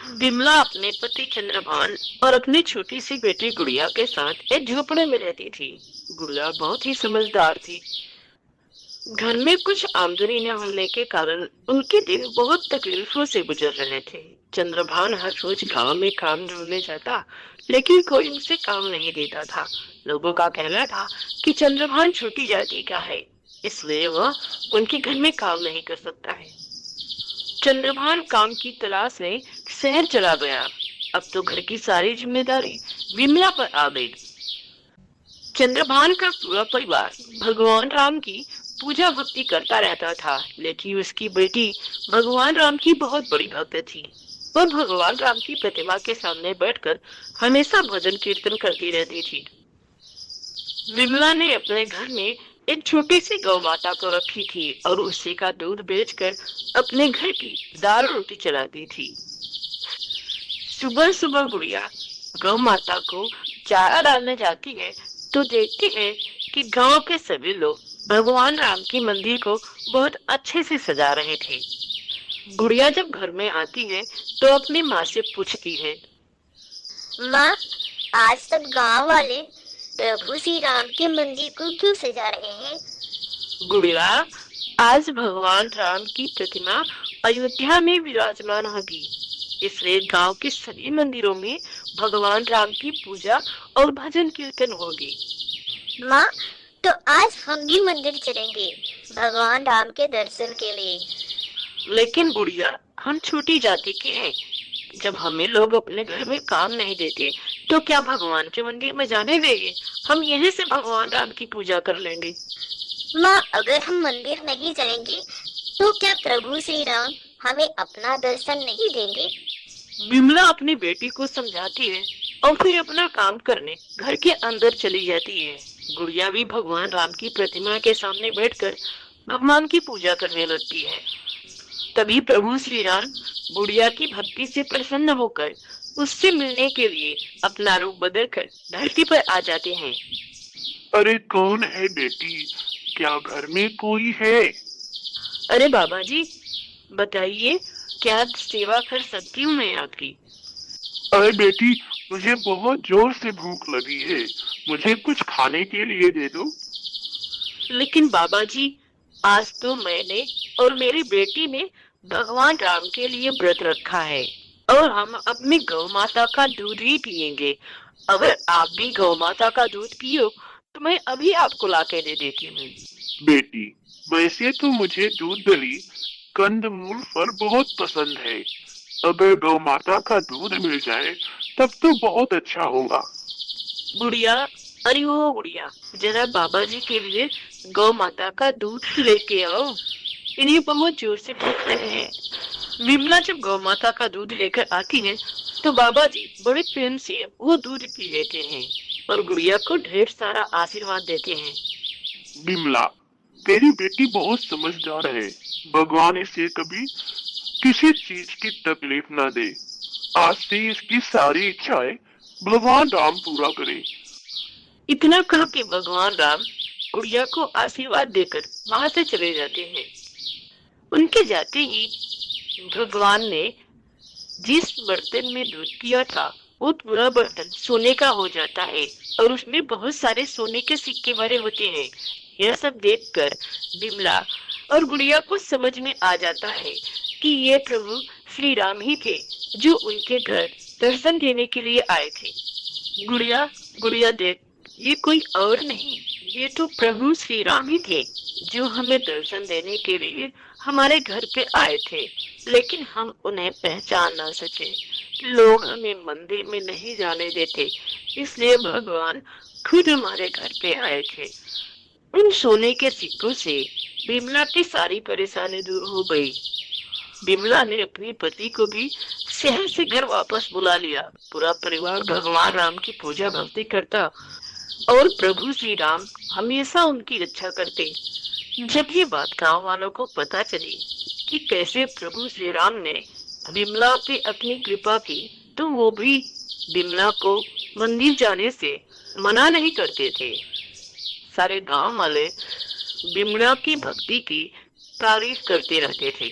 विमला अपने पति चंद्रभान और अपनी छोटी सी बेटी गुड़िया के साथ एक झोपड़े में रहती थी। गुड़िया बहुत ही समझदार थी। घर में कुछ आमदनी न होने के कारण उनके दिन बहुत तकलीफों से गुजर रहे थे। चंद्रभान हर रोज गांव में काम ढूंढने जाता, लेकिन कोई उसे काम नहीं देता था। लोगों का कहना था कि चंद्रभान छोटी जाति का है, इसलिए वह उनके घर में काम नहीं कर सकता है। चंद्रभान काम की तलाश में शहर चला गया। अब तो घर की सारी जिम्मेदारी विमला पर आ गई। चंद्रभान का पूरा परिवार भगवान राम की पूजा भक्ति करता रहता था, लेकिन उसकी बेटी भगवान राम की बहुत बड़ी भक्त थी। वह भगवान राम की प्रतिमा के सामने बैठकर हमेशा भजन कीर्तन करती रहती थी। विमला ने अपने घर में एक छोटी सी गौ माता को रखी थी और उसी का दूध बेचकर अपने घर की दाल रोटी चलाती थी। सुबह सुबह गुड़िया गौ माता को चारा डालने जाती है तो देखती है कि गांव के सभी लोग भगवान राम की मंदिर को बहुत अच्छे से सजा रहे थे। गुड़िया जब घर में आती है तो अपनी माँ से पूछती है, माँ, आज सब गांव वाले प्रभु श्री राम के मंदिर को क्यों सजा रहे हैं? गुड़िया, आज भगवान राम की प्रतिमा अयोध्या में विराजमान होगी, इसलिए गांव के सभी मंदिरों में भगवान राम की पूजा और भजन कीर्तन होगी। माँ, तो आज हम भी मंदिर चलेंगे भगवान राम के दर्शन के लिए। लेकिन गुड़िया, हम छोटी जाति के हैं। जब हमें लोग अपने घर में काम नहीं देते तो क्या भगवान के मंदिर में जाने देंगे? हम यहीं से भगवान राम की पूजा कर लेंगे। माँ, अगर हम मंदिर नहीं चलेंगे तो क्या प्रभु श्री राम हमें अपना दर्शन नहीं देंगे? विमला अपनी बेटी को समझाती है और फिर अपना काम करने घर के अंदर चली जाती है। गुड़िया भी भगवान राम की प्रतिमा के सामने बैठकर भगवान की पूजा करने लगती है। तभी प्रभु श्री राम गुड़िया की भक्ति से प्रसन्न होकर उससे मिलने के लिए अपना रूप बदलकर धरती पर आ जाते हैं। अरे कौन है बेटी? क्या घर में कोई है? अरे बाबा जी, बताइए, क्या सेवा कर सकती हूँ मैं आपकी? अरे बेटी, मुझे बहुत जोर से भूख लगी है, मुझे कुछ खाने के लिए दे दो। लेकिन बाबा जी, आज तो मैंने और मेरी बेटी ने भगवान राम के लिए व्रत रखा है और हम अपनी गौ माता का दूध ही पियेंगे। अगर आप भी गौ माता का दूध पियो तो मैं अभी आपको लाके दे देती हूँ। बेटी, वैसे तो मुझे दूध दही कंदमूल फल बहुत पसंद है। अगर गौ माता का दूध मिल जाए तब तो बहुत अच्छा होगा। गुड़िया, अरे ओ गुड़िया, जरा बाबा जी के लिए गौ माता का दूध लेके आओ, इन्हें बहुत जोर से भूख रहे हैं। विमला जब गौ माता का दूध लेकर आती है तो बाबा जी बड़े प्रेम से वो दूध पी लेते हैं और गुड़िया को ढेर सारा आशीर्वाद देते हैं। बिमला, तेरी बेटी बहुत समझदार है। भगवान इसे कभी किसी चीज की तकलीफ न दे। आज से इसकी सारी इच्छाएं भगवान राम पूरा करे। इतना कह के भगवान राम गुड़िया को आशीर्वाद देकर वहां से चले जाते हैं। उनके जाते ही भगवान ने जिस बर्तन में दूध पिया था वो पूरा बर्तन सोने का हो जाता है और उसमें बहुत सारे सोने के सिक्के भरे होते हैं। यह सब देखकर बिमला और गुड़िया को समझ में आ जाता है कि ये प्रभु श्री राम ही थे जो उनके घर दर्शन देने के लिए आए थे। गुड़िया, गुड़िया देख, ये कोई और नहीं, ये तो प्रभु श्री राम ही थे जो हमें दर्शन देने के लिए हमारे घर पे आए थे, लेकिन हम उन्हें पहचान ना सके। लोग हमें मंदिर में नहीं जाने देते, इसलिए भगवान खुद हमारे घर पे आए थे। उन सोने के सिक्कों से बिमला की सारी परेशानी दूर हो गई। बिमला ने अपने पति को भी शहर से घर वापस बुला लिया। पूरा परिवार भगवान राम की पूजा भक्ति करता और प्रभु श्री राम हमेशा उनकी रक्षा करते। जब ये बात गांव वालों को पता चली कि कैसे प्रभु श्री राम ने बिमला पे अपनी कृपा की, तो वो भी बिमला को मंदिर जाने से मना नहीं करते थे। सारे गांव वाले बिमला की भक्ति की तारीफ करते रहते थे।